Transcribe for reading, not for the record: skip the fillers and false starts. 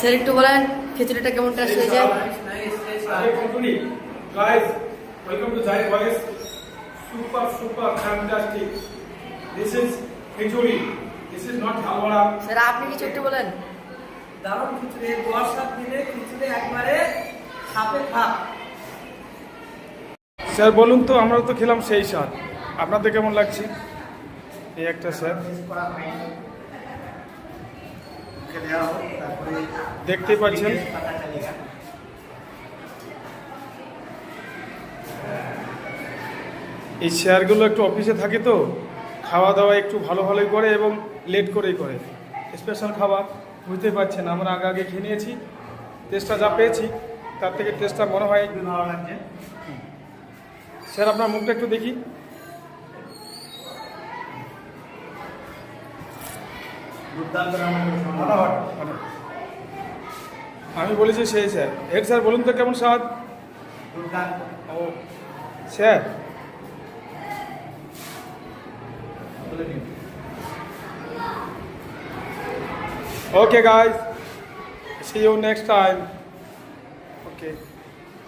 Sir একটু বলেন খিচুড়িটা কেমন টেস্ট হয়েছে? Guys, welcome to Zai Boys. Super fantastic. This is khichuri. This is not halwa. Sir আপনি কিছু একটু বলেন। দারুণ খিচুড়ি, বর্ষার দিনে খিচুড়ি একবারে খাপে খাপ। স্যার বলুন তো, আমরা তো খেলাম সেই স্বাদ, আপনাদের কেমন লাগছে? এই একটা স্যার দেখতেই পাচ্ছেন। এই শেয়ারগুলো একটু অফিসে থাকে তো খাওয়া দাওয়া একটু ভালোই করে এবং লেট করেই করে। স্পেশাল খাবার বুঝতে পারছেন, আমরা আগে খেয়ে নিয়েছি, টেস্টটা যা পেয়েছি তার থেকে টেস্টটা মনে হয় একটু ভালো লাগছে। স্যার আপনার মুখটা একটু দেখি। আমি বলেছি সেই স্যার। হেড স্যার বলুন তো কেমন স্বাদ? ও sir okay guys, see you next time. Okay.